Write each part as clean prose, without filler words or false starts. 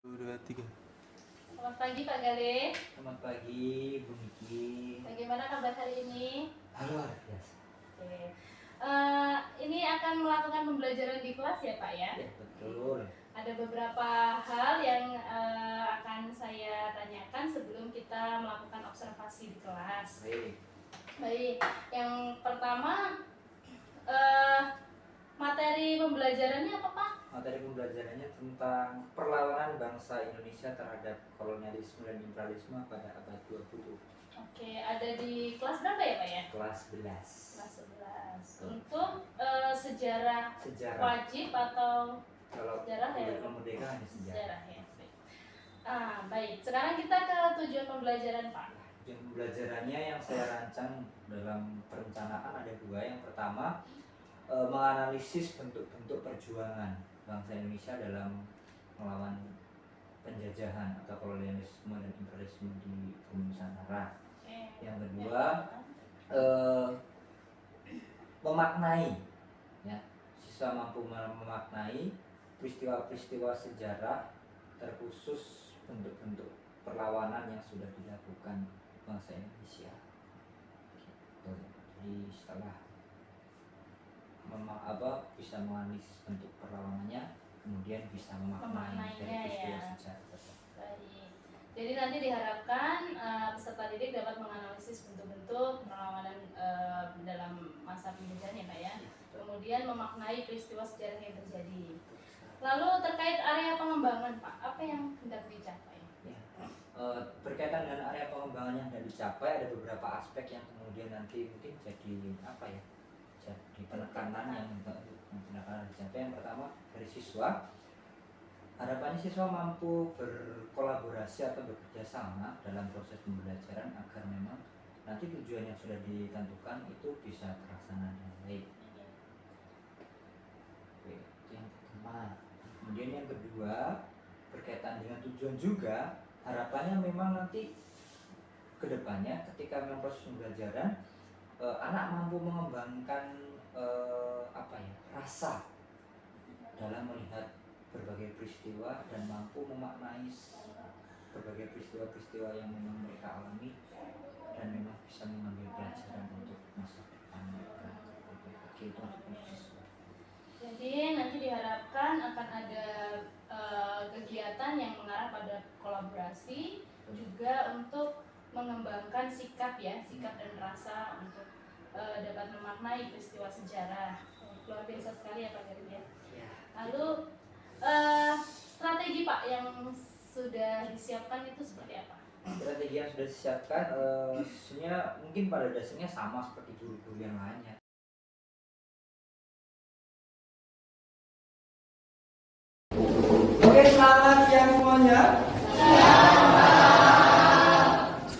2, 3. Selamat pagi Pak Gale. Selamat pagi Bu Niki. Bagaimana kabar hari ini? Luar biasa. Oke. Ini akan melakukan pembelajaran di kelas ya Pak ya? Ya betul. Ada beberapa hal yang akan saya tanyakan sebelum kita melakukan observasi di kelas. Baik. Yang pertama, materi pembelajarannya apa Pak? Materi pembelajarannya tentang perlawanan bangsa Indonesia terhadap kolonialisme dan imperialisme pada abad 20. Oke, ada di kelas berapa ya Pak ya? Kelas 11. Kelas 11. Untuk sejarah Sejarah. wajib atau Kalau sejarah ya? kemerdekaan hanya sejarah. Sejarah ya. Baik. Sekarang kita ke tujuan pembelajaran Pak. Tujuan pembelajarannya yang saya rancang dalam perencanaan ada dua. Yang pertama, menganalisis bentuk-bentuk perjuangan bangsa Indonesia dalam melawan penjajahan atau kolonialisme dan imperialisme di bumi Nusantara. Yang kedua, memaknai, ya, siswa mampu memaknai peristiwa-peristiwa sejarah terkhusus bentuk-bentuk perlawanan yang sudah dilakukan bangsa Indonesia. Gitu. Jadi setelah bisa menganalisis bentuk perlawanannya, kemudian bisa memaknai dari peristiwa sejarah tersebut. Baik. Jadi nanti diharapkan peserta didik dapat menganalisis bentuk-bentuk perlawanan dalam masa penjajahan ya Pak ya. Kemudian memaknai peristiwa sejarah yang terjadi. Lalu terkait area pengembangan Pak, apa yang hendak dicapai? Ya. Berkaitan dengan area pengembangan yang hendak dicapai, ada beberapa aspek yang kemudian nanti mungkin jadi jadi penekanan yang dicapai. Yang pertama dari siswa, harapannya siswa mampu berkolaborasi atau bekerja sama dalam proses pembelajaran agar memang nanti tujuan yang sudah ditentukan itu bisa terlaksana dengan baik. Oke, itu yang pertama. Kemudian yang kedua, berkaitan dengan tujuan juga, harapannya memang nanti kedepannya ketika memang proses pembelajaran, anak mampu mengembangkan rasa dalam melihat berbagai peristiwa dan mampu memaknai berbagai peristiwa-peristiwa yang memang mereka alami dan memang bisa mengambil pelajaran untuk masa depan mereka. Itu untuk siswa. Jadi nanti diharapkan akan ada kegiatan yang mengarah pada kolaborasi, juga untuk mengembangkan sikap dan rasa untuk dapat memaknai peristiwa sejarah. Luar biasa sekali ya Pak Garin ya. Lalu strategi Pak yang sudah disiapkan itu seperti apa? Strategi yang sudah disiapkan sebenarnya mungkin pada dasarnya sama seperti guru-guru yang lainnya. Oke, selamat siang semuanya.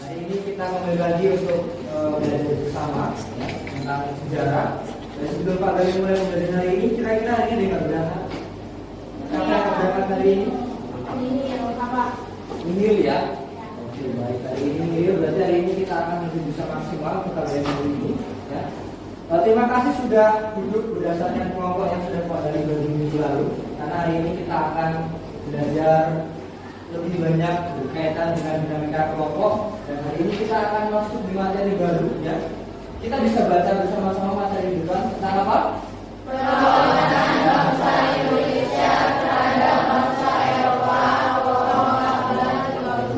Hari ini kita kembali lagi untuk belajar bersama ya, tentang sejarah. Dan sebelum Pak Garin mulai membelajar hari ini, kira-kira hari ini ada berapa? Siapa yang berangkat hari ini? Ini yang pertama. Nihil ya. Oke, baik. Hari ini nihil, berarti hari ini kita akan lebih bisa maksimal untuk hari ini ya. Terima kasih sudah duduk berdasarkan kelompok yang sudah buat dari 2 minggu lalu. Karena hari ini kita akan belajar lebih banyak berkaitan dengan dinamika kelompok, dan hari ini kita akan masuk di materi baru ya. Kita bisa baca bersama-sama materi depan tentang apa? Perlawanan bangsa Indonesia terhadap bangsa Eropa tahun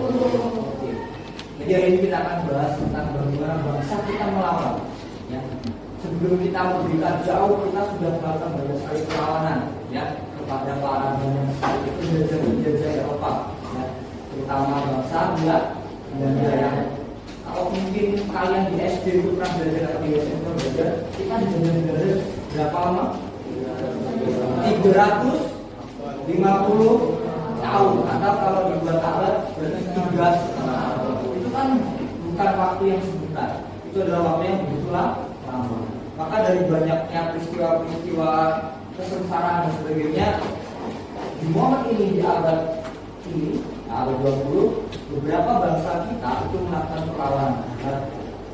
1820. Jadi hari ini kita akan bahas tentang bagaimana bangsa kita melawan ya. Sebelum kita memberikan jauh, kita sudah melakukan banyak sekali perlawanan ya kepada para penjajah Eropa ya, terutama bangsa Belanda yang kalau mungkin kalian di SD itu pernah belajar atau di SMP belajar, kita dijajah berapa lama? 350 tahun, atau kalau dibuat abad berarti 13 tahun. Itu kan bukan waktu yang sebentar, itu adalah waktu yang begitu lama. Maka dari banyaknya peristiwa-peristiwa kesengsaraan dan sebagainya, di momen ini, di abad ini, abad 20, beberapa bangsa kita itu melakukan perlawanan agar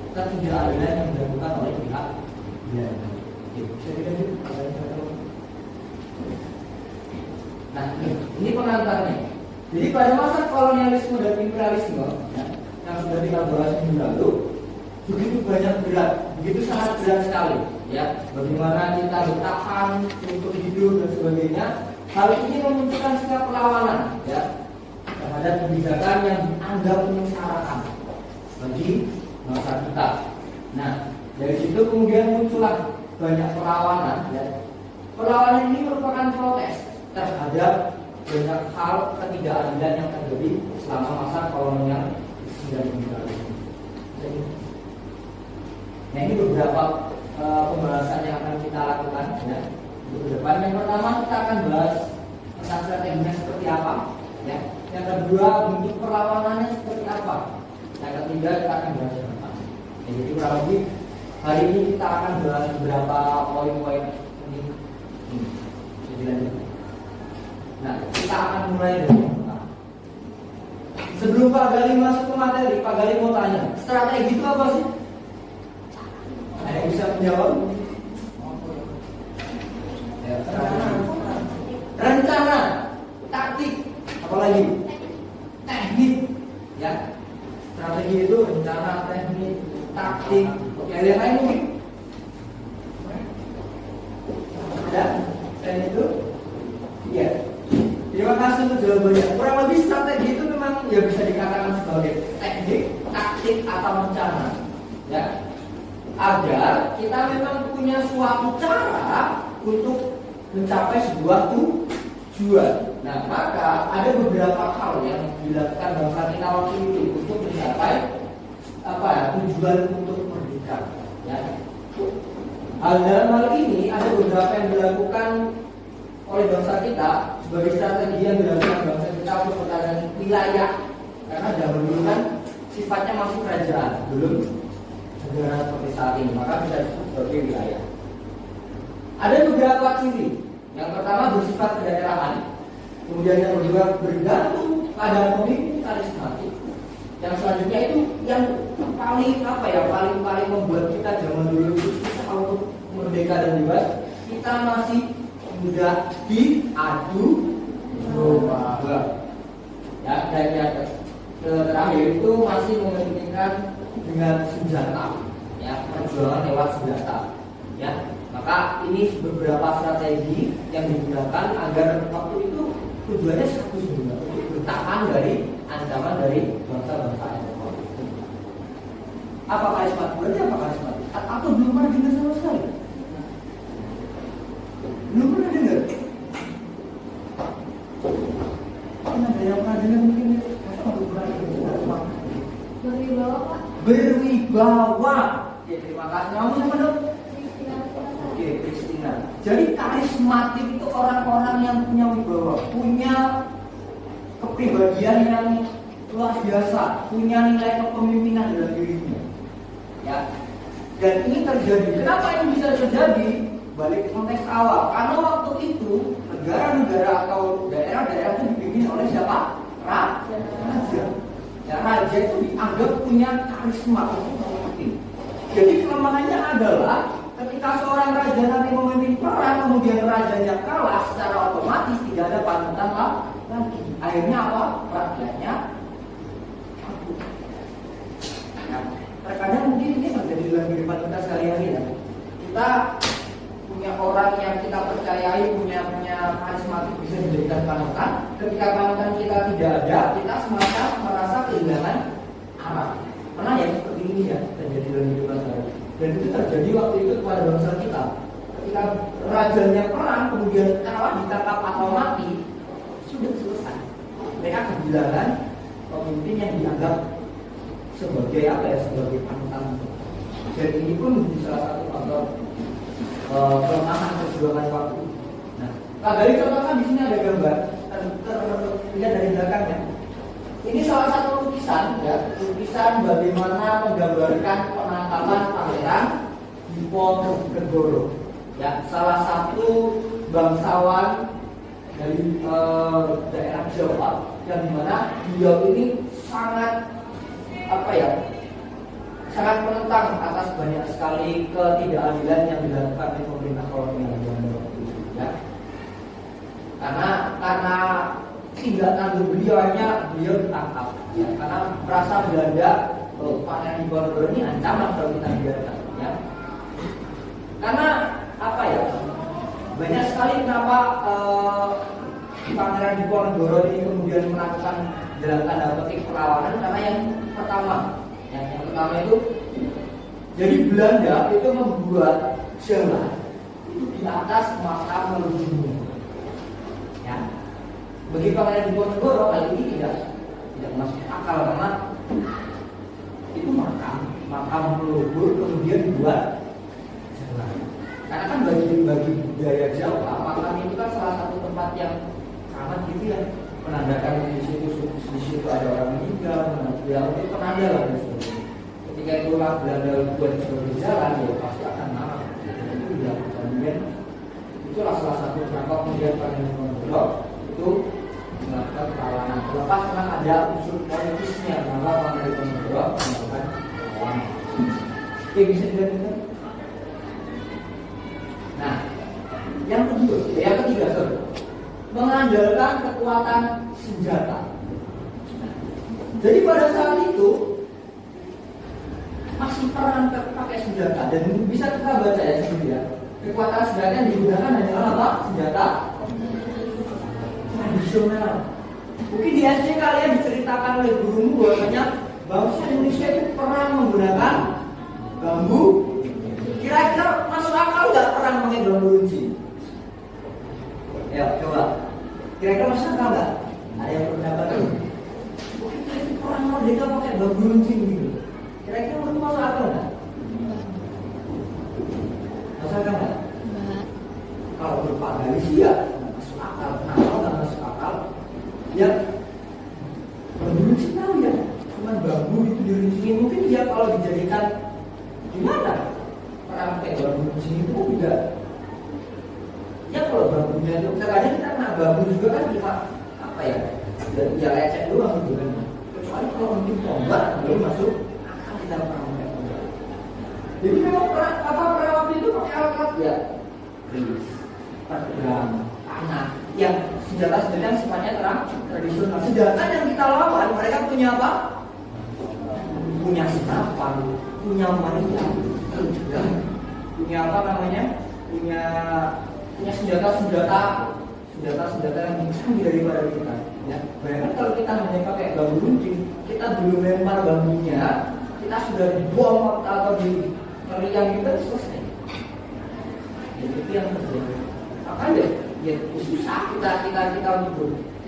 kita tidak ada yang dilakukan oleh pihak Belanda. Nah, ini pengantarnya. Jadi pada masa kolonialisme dan imperialisme ya, yang sudah kita bahas minggu lalu, begitu banyak berat, begitu sangat berat sekali ya, bagaimana kita bertahan untuk hidup dan sebagainya. Hal ini memunculkan sikap perlawanan ya terhadap kebijakan yang dianggap menyengsarakan bagi bangsa kita. Nah, dari situ kemudian muncullah banyak perlawanan ya. Perlawanan ini merupakan protes terhadap banyak hal ketidakadilan yang terjadi selama masa kolonial dan imperialisme. Nah, ini beberapa pembahasan yang akan kita lakukan ya. Untuk ke depan, yang pertama kita akan bahas tentang strateginya seperti apa ya. Yang kedua, bentuk perlawanannya seperti apa. Yang ketiga, kita akan bahas yang depan. Jadi kurang lebih hari ini kita akan bahas beberapa poin-poin ini. Nah, kita akan mulai dari yang pertama. Sebelum Pak Gali masuk ke materi, Pak Gali mau tanya, strategi itu apa sih? Ada yang bisa menjawab? Ya, rencana, taktik, apalagi teknik, ya. Strategi itu rencana, teknik, taktik. Yang lain mungkin? Ada? Dan itu? Iya. Terima kasih untuk jawabannya. Kurang lebih strategi itu memang ya bisa dikatakan sebagai teknik, taktik atau rencana, ya. Agar kita memang punya suatu cara untuk mencapai sebuah tujuan. Nah, maka ada beberapa hal yang dilakukan bangsa kita waktu itu untuk mencapai tujuan untuk merdeka. Ya. Dalam hal ini ada beberapa yang dilakukan oleh bangsa kita sebagai strategi yang dilakukan bangsa kita untuk pertahanan wilayah, karena zaman dulu kan sifatnya masih kerajaan, belum negara seperti saat ini, maka bisa disebut sebagai wilayah. Ada beberapa ciri. Yang pertama bersifat kedaerahan, kemudian yang kedua bergantung pada pemimpin karismatik. Yang selanjutnya itu yang paling paling membuat kita zaman dulu itu susah untuk merdeka dan bebas. Kita masih mudah diadu domba. Ya, dan yang terakhir itu masih mementingkan dengan senjata, ya, perjuangan lewat senjata, ya. Maka ini beberapa strategi yang digunakan agar waktu itu tujuannya satu sebenarnya, untuk bertahan dari ancaman dari bangsa-bangsa Eropa. Apa karismatik? Berarti apa karismatik? Atau belum pernah dengar sama sekali? Belum pernah dengar? Ada yang pernah dengar mungkin? Masa belum pernah dengar? Berwibawa, Pak. Berwibawa. Ya, terima kasih. Kamu siapa dong? Oke, Kristina. Jadi karismatik itu orang-orang yang punya wibawa, punya kepribadian yang luar biasa, punya nilai kepemimpinan dalam dirinya. Ya. Dan ini terjadi. Kenapa ini bisa terjadi? Balik ke konteks awal. Karena waktu itu negara-negara atau daerah-daerah itu dipimpin oleh siapa? Raja. Ya, raja itu dianggap punya karisma untuk memimpin. Jadi kelemahannya adalah ketika seorang raja nanti memimpin perang, kemudian rajanya kalah, secara otomatis tidak ada panutan lagi. Akhirnya apa? Rakyatnya takut. Nah, terkadang mungkin ini terjadi dalam kehidupan kita sehari-hari ya. Kita punya orang yang kita percayai, punya karismatik, bisa dijadikan panutan. Ketika panutan kita tidak ada, kita semacam merasa kehilangan arah. Pernah ya seperti ini ya terjadi dalam kehidupan sehari-hari. Dan itu terjadi waktu itu kepada bangsa kita. Ketika rajanya perang, kemudian kalah, ditangkap atau mati, sudah selesai. Mereka kehilangan pemimpin yang dianggap sebagai sebagai panutan. Dan ini pun menjadi salah satu faktor kelemahan perjuangan waktu. Nah, dari contohnya di sini ada gambar terlihat dari belakangnya. Ini salah satu lukisan, ya, lukisan bagaimana menggambarkan penangkapan Pangeran Diponegoro, ya, salah satu bangsawan dari daerah Jawa, yang dimana beliau ini sangat sangat menentang atas banyak sekali ketidakadilan yang dilakukan oleh pemerintah kolonial zaman waktu itu, ya. Karena tidak tidak tanggung beliau, hanya beliau ditangkap ya, karena merasa Belanda Pangeran Diponegoro ini ancaman kalau kita biarkan ya. Karena apa ya, banyak sekali kenapa Pangeran Diponegoro ini kemudian melakukan dalam tanda petik perlawanan, karena yang pertama itu jadi Belanda itu membuat jalan itu di atas makam leluhurnya ya. Bagi Pangeran Diponegoro hal ini tidak masuk akal, karena itu makam leluhur kemudian dibuat jalan. Karena kan bagi budaya Jawa, makam itu kan salah satu tempat yang amat gitu ya, menandakan di situ ada orang meninggal, ya itu penanda lah di situ. Ketika itulah Belanda buat sebagai jalan, ya pasti akan marah. Itu ya, kemudian itulah salah satu kenapa kemudian Pangeran Diponegoro itu melakukan perlawanan. Lepas memang ada unsur politisnya, kenapa Pangeran Diponegoro melakukan perlawanan. Oke, bisa dilanjutkan. Nah, yang ketiga, mengandalkan kekuatan senjata. Jadi pada saat itu masih perang pakai senjata, dan bisa kita baca ya sendiri ya. Kekuatan senjata yang digunakan hanyalah apa? Senjata tradisional. Mungkin di SD kalian diceritakan oleh gurumu bahwasanya bangsa Indonesia itu perang menggunakan bambu. Kira-kira masuk akal nggak perang pakai bambu runcing? Ya, coba. Kira-kira masuk akal nggak? Ada yang berpendapat ini? Kita itu perang merdeka pakai bambu runcing gitu. Kira-kira menurut masuk akal nggak? Masuk akal nggak? Kalau berupa dari sih ya masuk akal. Kenapa nggak masuk akal? Ya, bambu runcing tahu ya. Cuman bambu itu diruncingin, mungkin dia kalau dijadikan gimana? Perang pakai bambu runcing itu tidak. Ya kalau bambunya itu kadang kita kena bambu juga kan cuma apa ya? Ya lecet doang gitu kan. Kecuali kalau mungkin tombak belum masuk akal kita perang pakai tombak. Jadi memang perang waktu itu pakai alat ya, pedang, panah, yang senjata yang sifatnya tradisional. Sedangkan yang kita lawan mereka punya apa? Punya senapan, punya meriam, punya apa namanya? Punya senjata yang canggih daripada kita. Ya, bayangkan kalau kita hanya pakai bambu runcing, kita belum lempar bambunya, kita sudah dibom atau di meriam kita selesai. Jadi itu yang terjadi. Makanya ya susah kita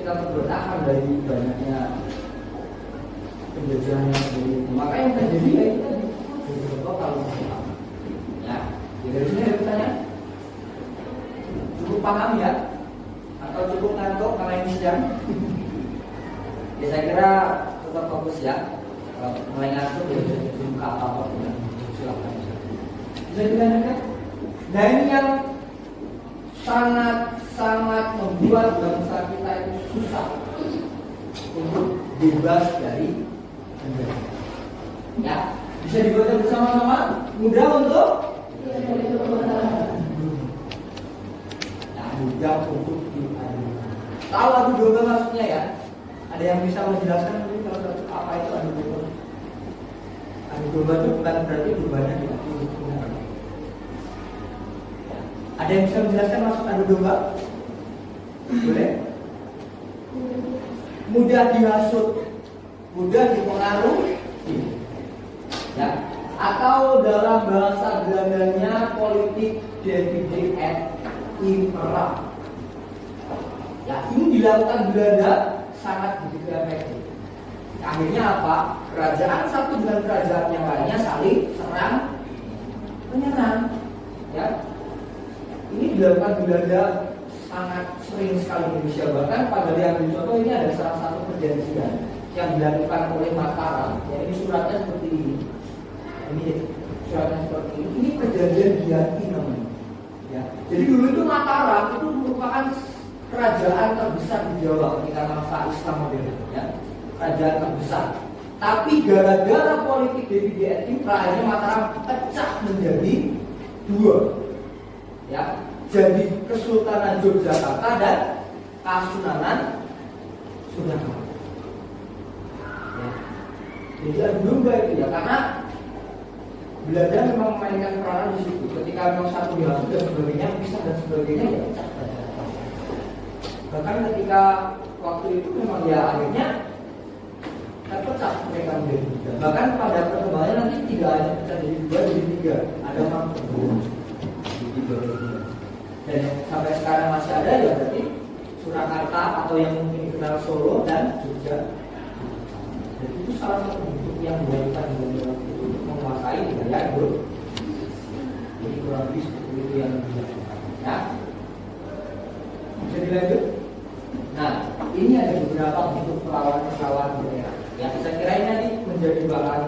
untuk bertahan dari banyaknya penjajahan yang terjadi. Maka yang terjadi ya itu beberapa kalau ya. Dari sini ada pertanyaan? Cukup paham ya? Atau cukup ngantuk karena ini siang? Ya saya kira tetap fokus ya. Kalau mulai ngantuk ya buka apa-apa ya. Silakan. Bisa dilanjutkan? Nah ini yang sangat membuat bangsa kita itu susah untuk bebas dari penjara. Ya, bisa dibaca bersama-sama. Mudah untuk mudah untuk diadu. Tahu adu domba maksudnya ya? Ada yang bisa menjelaskan mungkin kalau apa itu adu domba? Adu domba itu bukan berarti dombanya diadu. Ada yang bisa menjelaskan maksud adu domba? Boleh? Mudah dihasut, mudah dipengaruhi, ya. Atau dalam bahasa Belandanya politik divide et impera. Ya, ini dilakukan Belanda sangat begitu efektif. Akhirnya apa? Kerajaan satu dengan kerajaan yang lainnya saling serang menyerang. Ya, ini dilakukan Belanda sangat sering sekali di Indonesia. Bahkan pada diambil contoh ini ada salah satu perjanjian yang dilakukan oleh Mataram. Ya, ini suratnya seperti ini. Ini suratnya seperti ini. Ini perjanjian Giyanti namanya. Ya. Jadi dulu itu Mataram itu merupakan kerajaan terbesar di Jawa ketika masa Islam modern. Ya. Kerajaan terbesar. Tapi gara-gara politik divide et impera, akhirnya Mataram pecah menjadi dua. Ya. Jadi Kesultanan Yogyakarta dan Kasunanan sudah kalah. Ya. Jadi adu domba itu ya, karena Belanda memang memainkan peranan di situ. Ketika memang satu dihapus dan sebagainya, pisah dan sebagainya ya. Bahkan ketika waktu itu memang ya akhirnya terpecah mereka menjadi tiga. Bahkan pada perkembangannya nanti tidak hanya pecah jadi dua, jadi tiga. Ada memang jadi dua. Dan yang sampai sekarang masih ada ya berarti Surakarta atau yang mungkin dikenal Solo dan Jogja. Jadi itu salah satu bentuk yang dilakukan untuk menguasai wilayah itu. Jadi kurang lebih seperti itu yang dilakukan. Ya, bisa dilanjut. Nah, ini ada beberapa bentuk perlawanan daerah. Ya, saya kira ini nanti menjadi bahan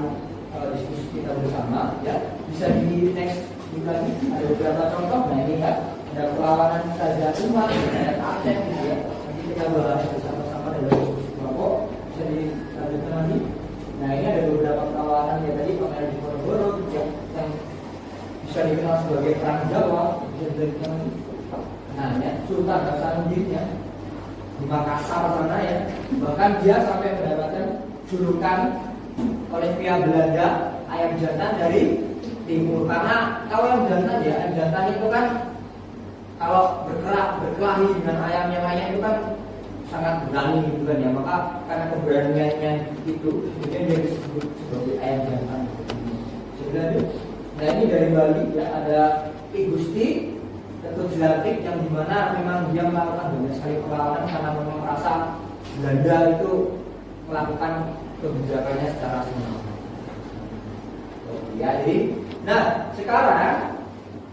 diskusi kita bersama. Ya, bisa di next lagi ada beberapa contoh. Nah ini ya, ada perlawanan Raja Umar, ada Aceh gitu ya. Nanti kita bahas bersama-sama dalam diskusi kelompok. Bisa dilanjutkan lagi. Nah ini ada beberapa perlawanan ya tadi Pangeran Diponegoro yang bisa dikenal sebagai Perang Jawa, bisa dikenal. Nah ya, Sultan Hasanuddin ya di Makassar sana ya, bahkan dia sampai mendapatkan julukan oleh pihak Belanda ayam jantan dari timur, karena kalau ayam jantan ya, ayam jantan itu kan kalau berkelahi dengan ayam yang lainnya itu kan sangat berani gitu kan ya, maka karena keberaniannya itu kemudian dia disebut sebagai ayam jantan. Sebenarnya, nah ini dari Bali ya, ada Ki Gusti Ketut Jelatik yang dimana memang dia melakukan banyak sekali perlawanan karena memang merasa Belanda itu melakukan kebijakannya secara semena-mena. Ya, jadi, nah sekarang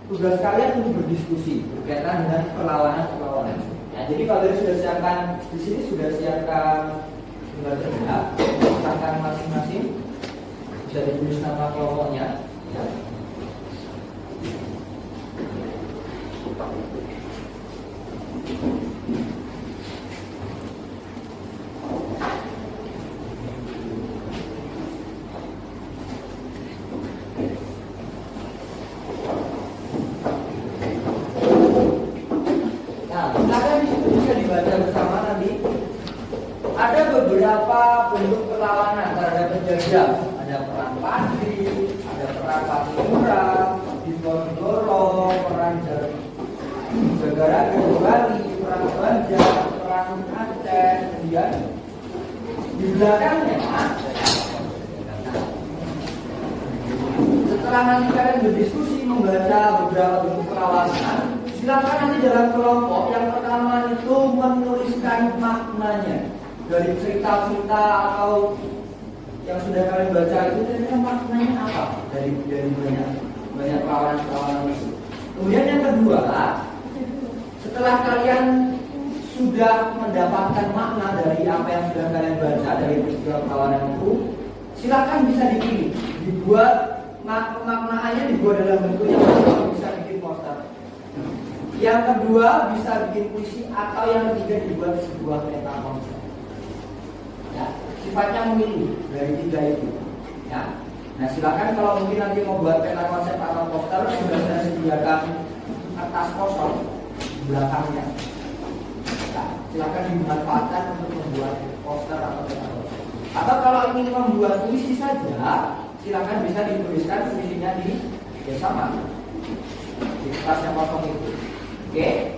tugas kalian untuk berdiskusi berkaitan dengan perlawanan. Ya, jadi kalau sudah siapkan di sini sudah siapkan sumber cerita, siapkan masing-masing, bisa ditulis nama kelompoknya. Ya. Beberapa bentuk perlawanan terhadap penjajah, ada perang Padri, ada perang Patipura, Diponegoro, perang Jagaraga Bali, perang Banjar, perang Aceh, kemudian di belakangnya. Setelah nanti kalian berdiskusi membaca beberapa bentuk perlawanan, silakan nanti dalam kelompok yang pertama itu menuliskan maknanya. Dari cerita-cerita atau yang sudah kalian baca itu kira-kira maknanya apa dari banyak perlawanan itu. Kemudian yang kedua, setelah kalian sudah mendapatkan makna dari apa yang sudah kalian baca dari peristiwa perlawanan itu, silakan bisa dipilih, dibuat maknanya dibuat dalam bentuk yang bisa bikin poster. Yang kedua bisa bikin puisi, atau yang ketiga dibuat sebuah peta konsep. Ya, sifatnya memilih dari tiga itu. Ya. Nah silakan kalau mungkin nanti mau buat peta konsep atau poster, sudah saya sediakan kertas kosong belakangnya. Ya, silakan dimanfaatkan untuk membuat poster atau peta konsep. Atau kalau ingin membuat puisi saja, silakan bisa dituliskan puisinya di sama di kertas yang kosong itu. Oke?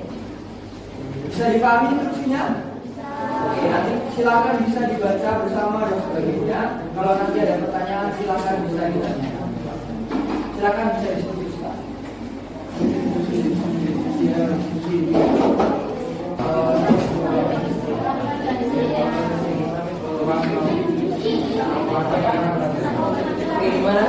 Bisa dipahami instruksinya? Oke, nanti silakan bisa dibaca bersama dan sebagainya. Kalau nanti ada pertanyaan silakan bisa ditanyakan. Silakan bisa diskusikan. Oke, gimana?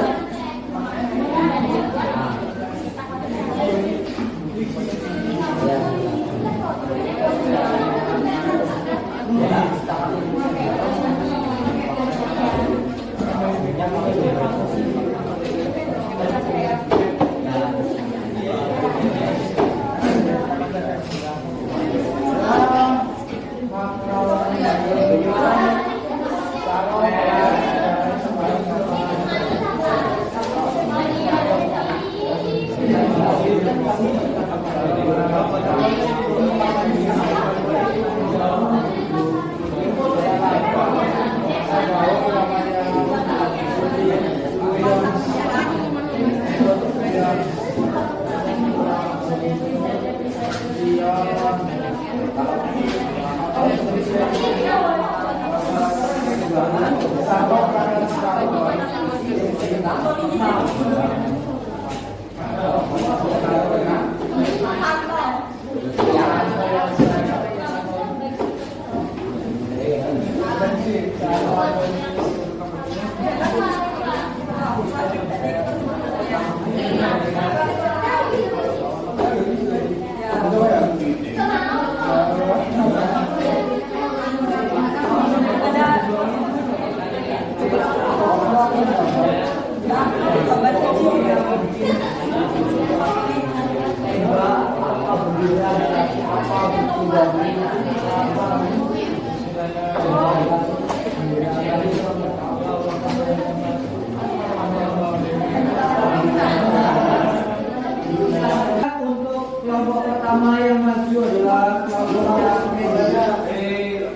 Untuk kelompok pertama yang maju adalah kelompok yang meja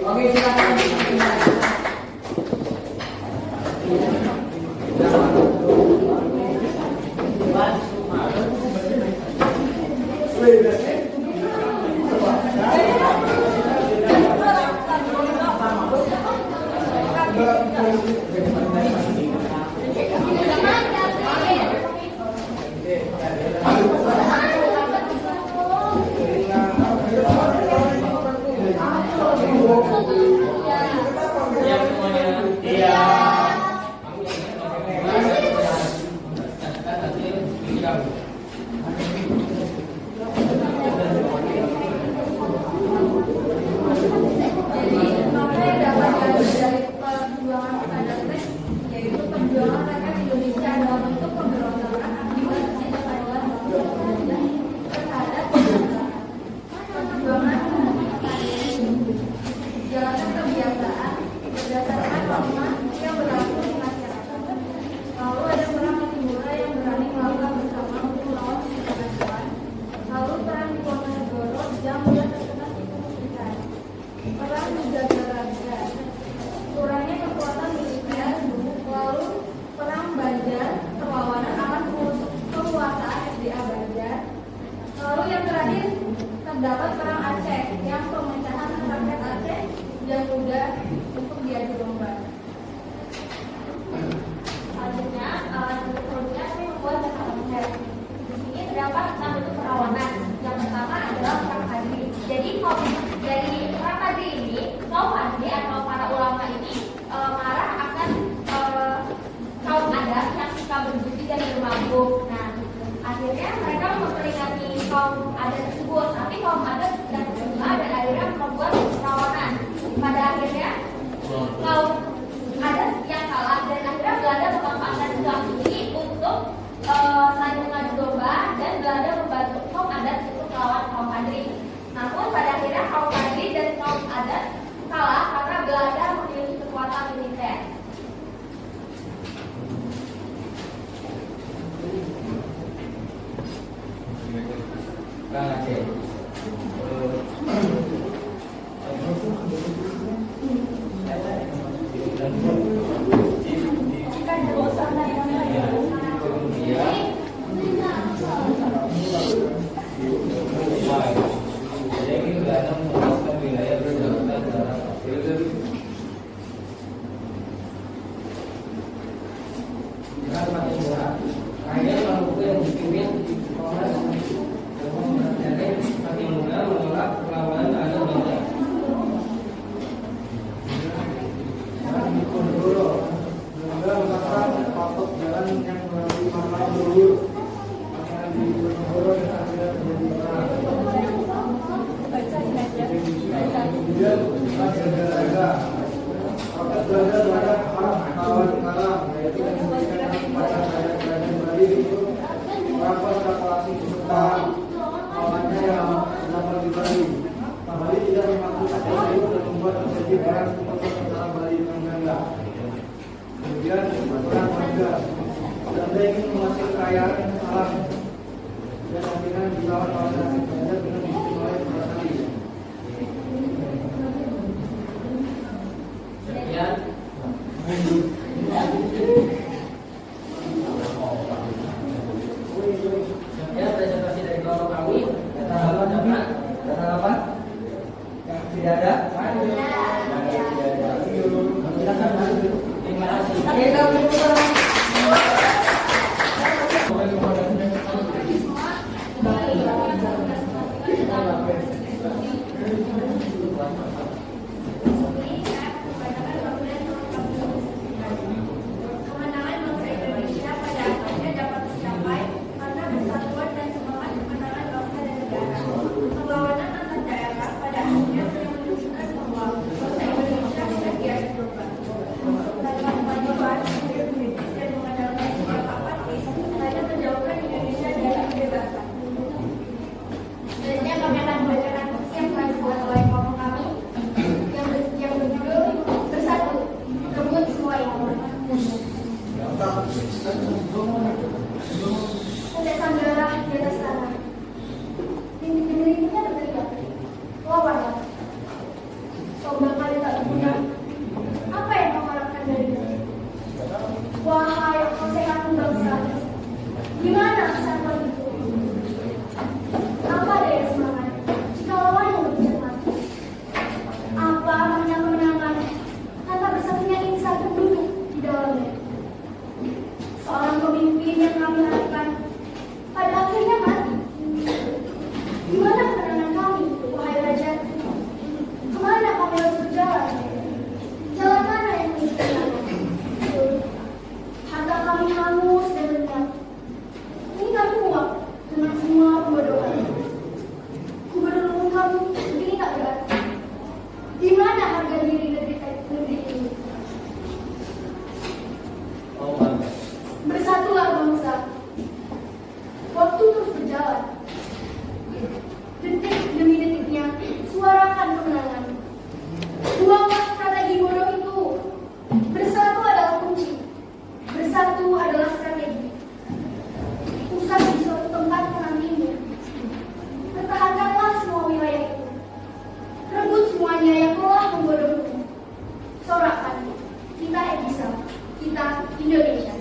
oke, silakan. Terdapat perang Aceh yang pemecahan rakyat Aceh yang mudah untuk diadu domba. Selanjutnya, kami membuat data konsep. Di sini terdapat 6 bentuk perlawanan. Yang pertama adalah perang hadri. Jadi dari perang hadri ini, kaum hadri atau para ulama ini marah akan kaum adat yang suka berjudi dan bermabuk. Nah, akhirnya mereka memperingati kaum adat tersebut, tapi kaum adat tidak terima dan akhirnya membuat perlawanan. Pada akhirnya kaum adat yang kalah dan akhirnya Belanda memanfaatkan situasi ini untuk saling mengadu domba dan Belanda membantu kaum adat untuk melawan kaum hadri. Namun pada akhirnya kaum hadri dan kaum adat kalah karena Belanda memiliki kekuatan militer. Tidak ada? Tidak ada. Silakan. Terima kasih. Kita kemenangan bangsa Indonesia pada akhirnya dapat tercapai karena persatuan dan semangat kemenangan bangsa dan negara. Perlawanan antar daerah pada akhirnya menunjukkan bahwa bangsa Indonesia sudah siap berubah. Tanpa kemajuan, kritis dan mengandalkan sikap apatis, hanya menjauhkan Indonesia dari kebebasan. Selanjutnya kami akan membacakan puisi yang telah dibuat oleh kelompok kami yang berjudul Bersatu, Rebut Semua Itu. Ada sanggara di atas tanah. Dinding-dindingnya berteriak. Lawan. Kau bakal tak berguna. Apa yang kau harapkan darinya? Wahai konsekan bangsa, gimana kesatuan itu? Apa daya semangat jika lawan yang berpijak mati? Apa makna kemenangan tanpa bersatunya insan penduduk di dalamnya? Seorang pemimpin yang kami harapkan pada akhirnya mati. Di mana kemenangan kami, wahai raja? Kemana kami harus berjalan? Jalan mana yang menuju kemenangan? Harta kami hangus dan lenyap. Ini kami muak dengan semua pembodohan. Gubernur umum kami begini tak berarti. Di mana harga diri negeri ini? Bersatulah bangsa. Waktu terus berjalan. Detik demi detiknya, suarakan kemenangan. Buanglah strategi bodoh itu. Bersatu adalah kunci. Bersatu adalah strategi. Pusat di suatu tempat menantimu. Pertahankanlah semua wilayah itu. Rebut semuanya yang telah membodohmu. Sorakan. Kita bisa. Kita Indonesia.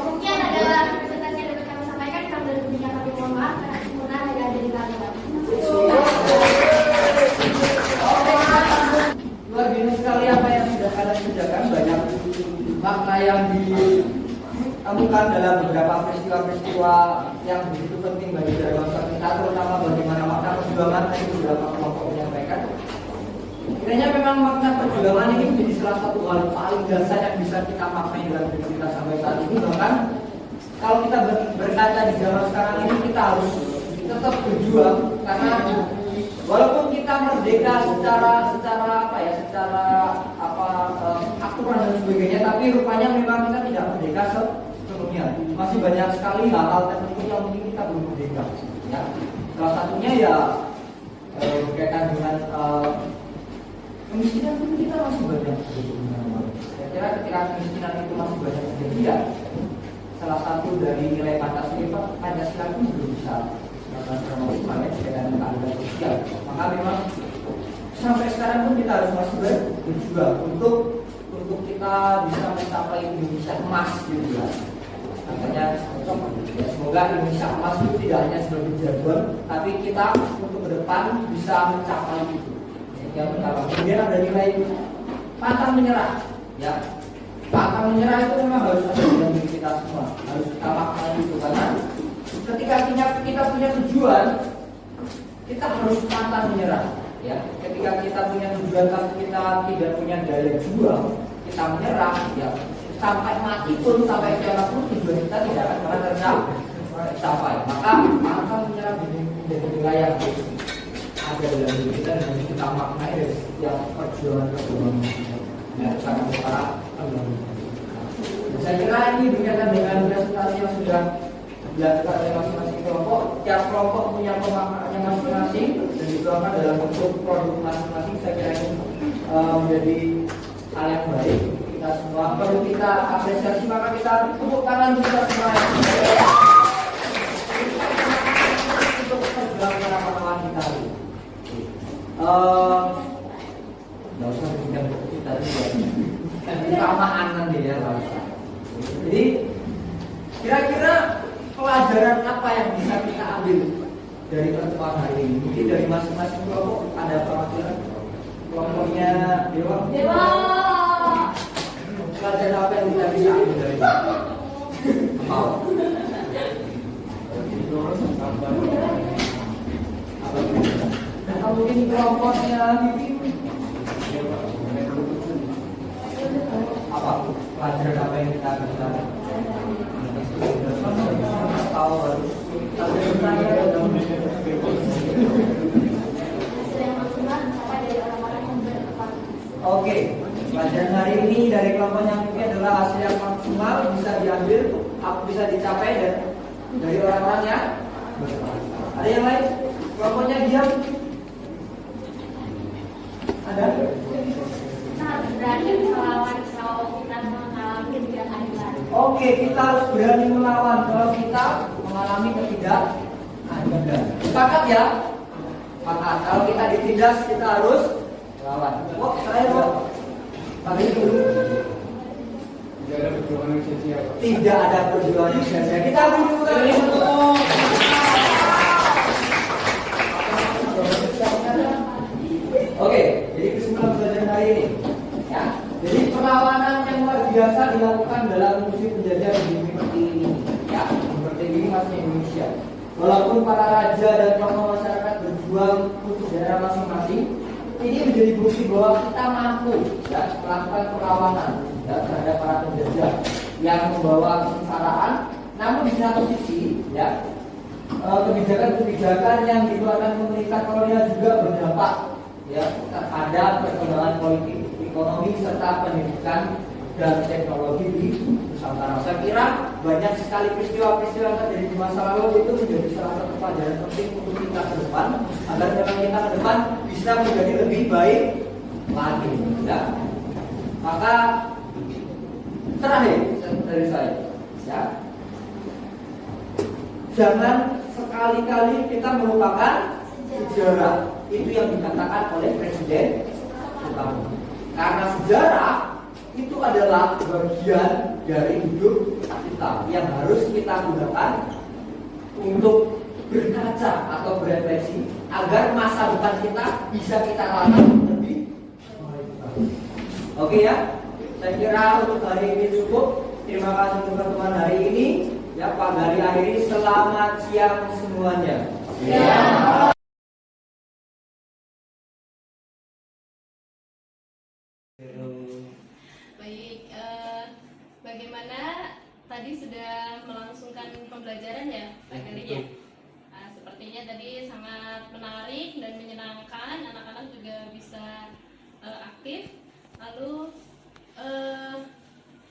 Sekian adalah presentasi yang dapat kami sampaikan. Kami dari dunia kami mohon maaf karena kesempurnaan tidak ada di kalian. luar biasa sekali apa yang sudah kalian kerjakan. Banyak makna yang ditemukan dalam beberapa peristiwa-peristiwa yang begitu penting bagi bangsa kita, terutama bagaimana makna perjuangan yang beberapa kelompok menyampaikan. Kiranya memang makna perjuangan ini menjadi salah satu hal paling dasar yang bisa kita maknai dalam hidup kita sampai saat ini. Bahkan kalau kita berkaca di zaman sekarang ini, kita harus tetap berjuang karena walaupun kita merdeka secara aturan dan sebagainya, tapi rupanya memang kita tidak merdeka sepenuhnya. Masih banyak sekali hal-hal tertentu yang mungkin kita belum merdeka. Ya. Salah satunya ya berkaitan dengan kemiskinan pun kita masih banyak. Saya kira ketika kemiskinan itu masih banyak terjadi, ya salah satu dari nilai Pancasila pun belum bisa berkaitan dengan keadilan sosial. Maka memang sampai sekarang pun kita harus masih berjuang untuk kita bisa mencapai Indonesia emas gitu ya. Makanya ya, semoga Indonesia emas itu tidak hanya sebagai jargon, tapi kita untuk ke depan bisa mencapai itu. Yang pertama, kemudian ada nilai pantang menyerah. Ya, pantang menyerah itu memang harus ada dalam diri kita semua, harus kita maknai itu karena ketika kita punya tujuan, kita harus pantang menyerah. Ya, ketika kita punya tujuan tapi kita tidak punya daya juang, kita menyerah. Ya, sampai mati pun, sampai kiamat pun tujuan kita tidak akan pernah tercapai. Maka pantang menyerah menjadi nilai yang ada dalam diri kita dan kita maknai dari setiap perjuangan ya, sangat para saya kira ini berkaitan dengan presentasi yang sudah dilakukan oleh masing-masing kelompok. Tiap kelompok punya pemaknaannya masing-masing dan dituangkan dalam bentuk produk masing-masing. Saya kira ini menjadi hal yang baik. Kita semua perlu kita apresiasi, maka kita tepuk tangan kita semua. pelajaran apa yang bisa kita ambil dari pertemuan hari ini? Mungkin dari masing-masing kelompok ada perwakilan. Kelompoknya Dewa. Dewa. Pelajaran apa yang kita bisa ambil dari ini? Mau? Atau mungkin kelompoknya apa? Pelajaran apa yang kita bisa tahu baru? Oke, pelajaran hari ini dari kelompoknya mungkin adalah hasil yang maksimal bisa diambil, bisa dicapai dari orang-orang yang ada yang lain? Kelompoknya diam? Ada? Kita harus berani melawan kalau kita mengalami ketidakadilan. Oke, kita harus berani melawan kalau kita mengalami ketidakadilan. Sepakat ya? Sepakat. Kalau kita ditindas, kita harus melawan. Kok saya kok? Tadi dulu. Tidak ada perjuangan sia-sia. Tidak ada perjuangan sia-sia. Kita beri tepuk tangan. Oke, jadi kesimpulan pelajaran hari ini, ya. Jadi perlawanan yang luar biasa dilakukan dalam musim penjajah di bumi pertiwi ini, ya. Bumi pertiwi ini masih Indonesia. Walaupun para raja dan tokoh masyarakat berjuang untuk daerah masing-masing, ini menjadi bukti bahwa kita mampu, ya, melakukan perlawanan, ya, terhadap para penjajah yang membawa kesengsaraan. Namun di satu sisi, ya, kebijakan-kebijakan yang dikeluarkan pemerintah kolonial juga berdampak, ya, terhadap perkembangan politik, ekonomi serta pendidikan dan teknologi di Nusantara. Saya kira banyak sekali peristiwa-peristiwa yang terjadi di masa lalu itu menjadi salah satu pelajaran penting untuk kita ke depan, agar memang kita ke depan bisa menjadi lebih baik lagi, ya. Maka terakhir dari saya, ya, jangan sekali-kali kita melupakan sejarah. Itu yang dikatakan oleh Presiden Soekarno. Karena sejarah itu adalah bagian dari hidup kita yang harus kita gunakan untuk berkaca atau berefleksi agar masa depan kita bisa kita lalui lebih baik. Oke ya, saya kira untuk hari ini cukup. Terima kasih untuk pertemuan hari ini. Ya, Pak, dari akhir ini selamat siang semuanya. Ya. Baik, bagaimana tadi sudah melangsungkan pembelajaran ya, Pak Gari ya? Nah, sepertinya tadi sangat menarik dan menyenangkan, anak-anak juga bisa aktif. Lalu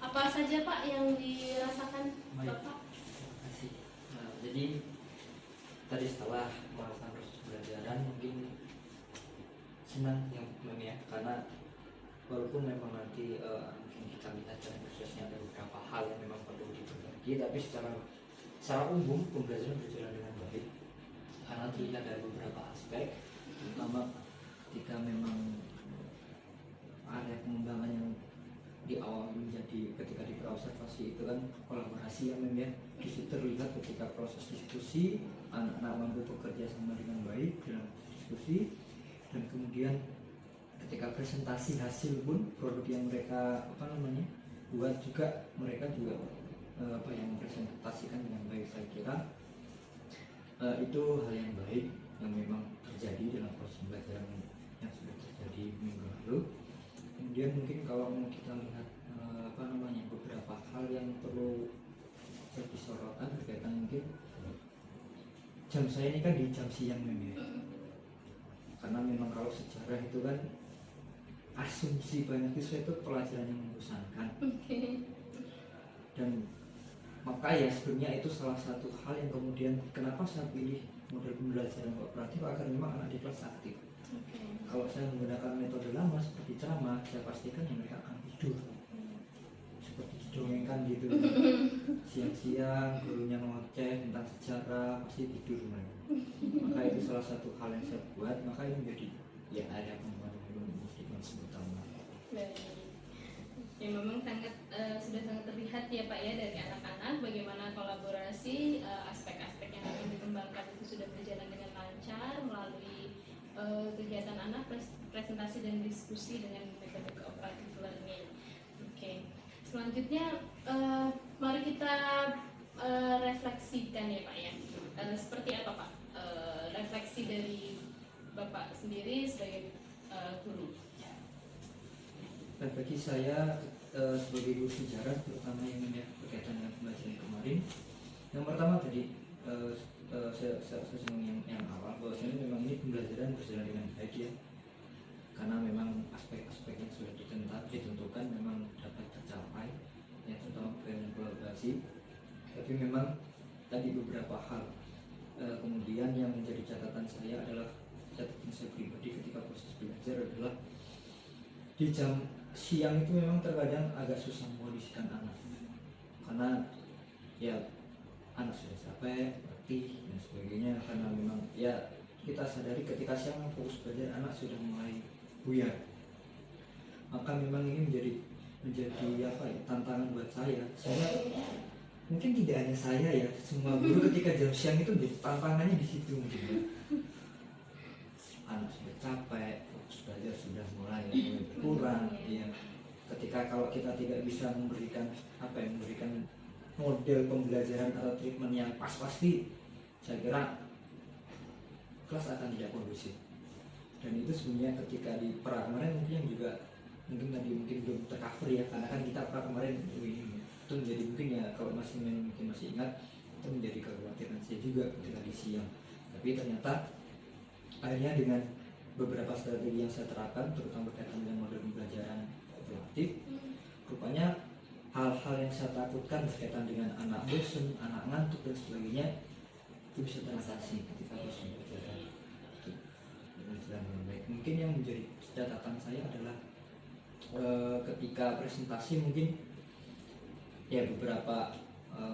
apa saja Pak yang dirasakan Bapak? Terima kasih. Nah, jadi tadi setelah melakukan proses pembelajaran mungkin senang yang ya, karena walaupun memang nanti mungkin kita lihat dalam prosesnya ada beberapa hal yang memang perlu diperbaiki, tapi secara umum pembelajaran berjalan dengan baik karena terlihat dari beberapa aspek, terutama ketika memang area pengembangan yang di awal menjadi ketika di observasi itu kan kolaborasi yang memang di situ terlihat ketika proses diskusi anak-anak mampu bekerja sama dengan baik dalam diskusi, dan kemudian ketika presentasi hasil pun produk yang mereka buat juga mereka juga yang mempresentasikan dengan baik. Saya kira itu hal yang baik yang memang terjadi dalam proses pembelajaran yang sudah terjadi minggu lalu. Kemudian mungkin kalau mau kita lihat beberapa hal yang perlu jadi sorotan berkaitan mungkin jam saya ini kan di jam siang memang, karena memang kalau sejarah itu kan asumsi banyak siswa itu pelajaran yang membosankan. Dan maka ya sebenarnya itu salah satu hal yang kemudian kenapa saya pilih model pembelajaran kooperatif agar memang anak di kelas aktif. Kalau saya menggunakan metode lama seperti ceramah, saya pastikan yang mereka akan tidur seperti didongengkan gitu. Siang-siang gurunya ngoceh tentang sejarah pasti tidur mereka. Maka itu salah satu hal yang saya buat, maka ini menjadi ya area pembangunan utama. Ya memang sudah sangat terlihat ya Pak ya dari anak-anak bagaimana kolaborasi, aspek-aspek yang akan dikembangkan itu sudah berjalan dengan lancar melalui kegiatan anak, presentasi dan diskusi dengan metode cooperative learning. Oke. Selanjutnya mari kita refleksikan ya Pak ya. Seperti apa Pak refleksi dari Bapak sendiri sebagai guru? Bagi saya sebagai guru sejarah, terutama yang berkaitan dengan pembelajaran kemarin, yang pertama tadi saya singgung yang awal bahwasanya memang ini pembelajaran berjalan dengan baik ya, karena memang aspek-aspek yang sudah ditentukan memang dapat tercapai, ya terutama dengan kolaborasi. Tapi memang tadi beberapa hal kemudian yang menjadi catatan saya pribadi ketika proses belajar adalah di jam siang itu memang terkadang agak susah mengkondisikan anak, karena ya anak sudah capek, letih dan sebagainya, karena memang ya kita sadari ketika siang fokus belajar anak sudah mulai buyar. Maka memang ini menjadi apa ya, tantangan buat saya. Mungkin tidak hanya saya ya, semua guru ketika jam siang itu tantangannya di situ mungkin ya. Anak sudah capek, fokus belajar sudah mulai kurang ya. Ketika kalau kita tidak bisa memberikan model pembelajaran atau treatment yang pas pasti, saya kira kelas akan tidak kondusif. Dan itu sebenarnya ketika di pra kemarin mungkin belum tercover ya, karena kan kita pra kemarin itu menjadi mungkin ya, kalau mungkin masih ingat, itu menjadi kekhawatiran saya juga ketika di siang. Tapi ternyata akhirnya dengan beberapa strategi yang saya terapkan, terutama berkaitan dengan model pembelajaran kooperatif, rupanya hal-hal yang saya takutkan berkaitan dengan anak bosan, anak ngantuk dan sebagainya itu bisa teratasi ketika proses pembelajaran itu berjalan dengan baik. Mungkin yang menjadi catatan saya adalah ketika presentasi mungkin ya beberapa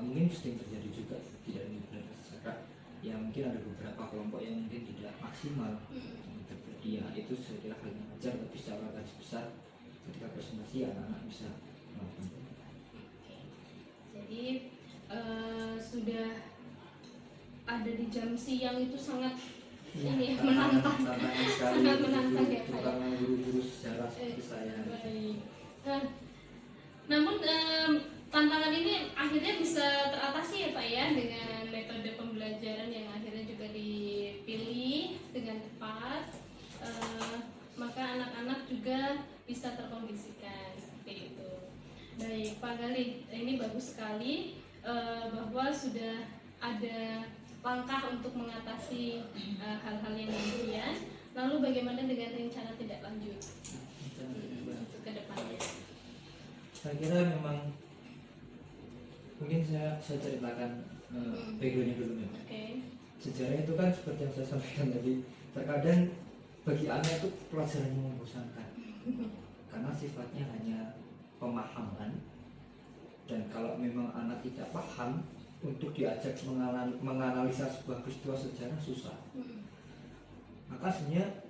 mungkin sering terjadi juga tidak benar secara ya, mungkin ada beberapa kelompok yang mungkin tidak maksimal terjadi ya, itu saya kira hal yang wajar, tapi secara garis besar ketika presentasi anak-anak bisa melakukan. Jadi sudah ada di jam siang itu sangat ini menantang, sangat menantang ya Pak. Terutama guru-guru sejarah seperti saya. Baik. Nah, namun tantangan ini akhirnya bisa teratasi ya Pak ya dengan metode pembelajaran yang akhirnya juga dipilih dengan tepat, maka anak-anak juga bisa terkondisikan seperti itu. Baik Pak Galih, ini bagus sekali bahwa sudah ada langkah untuk mengatasi hal-hal yang demikian. Lalu bagaimana dengan rencana tindak lanjut untuk ke depannya? Saya kira memang mungkin saya ceritakan backgroundnya dulu ya. Sejarah itu kan seperti yang saya sampaikan tadi, terkadang bagi anak itu pelajaran yang membosankan karena sifatnya hanya pemahaman, dan kalau memang anak tidak paham untuk diajak menganalisa sebuah peristiwa sejarah susah. Maka sebenarnya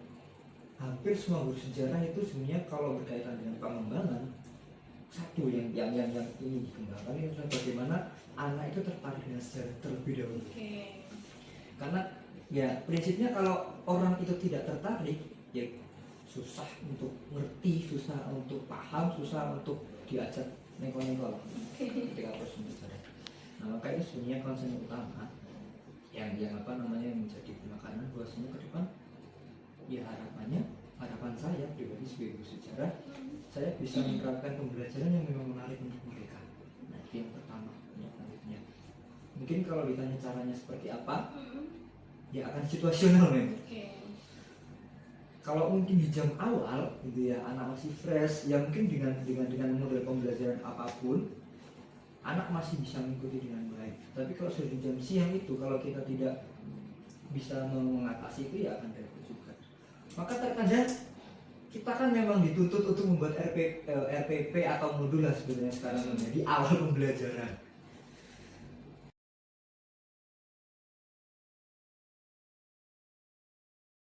hampir semua guru sejarah itu sebenarnya kalau berkaitan dengan pengembangan, satu yang ingin dikembangkan itu adalah bagaimana anak itu tertarik dengan sejarah terlebih dahulu. Karena ya prinsipnya kalau orang itu tidak tertarik, ya susah untuk ngerti, susah untuk paham, susah untuk diajak neko-neko ketika proses belajar. Nah, maka itu sebenarnya konsen utama yang menjadi penekanan bahwasanya ke depan ya harapan saya pribadi sebagai guru sejarah, saya bisa menerapkan pembelajaran yang memang menarik untuk mereka. Nah, itu yang pertama. Mungkin kalau ditanya caranya seperti apa, ya akan situasional memang. Kalau mungkin di jam awal gitu ya, anak masih fresh, ya mungkin dengan model pembelajaran apapun anak masih bisa mengikuti dengan baik. Tapi kalau sudah di jam siang itu, kalau kita tidak bisa mengatasi itu ya akan repot juga. Maka terkadang kita kan memang dituntut untuk membuat RPP atau modul lah sebenarnya sekarang di awal pembelajaran.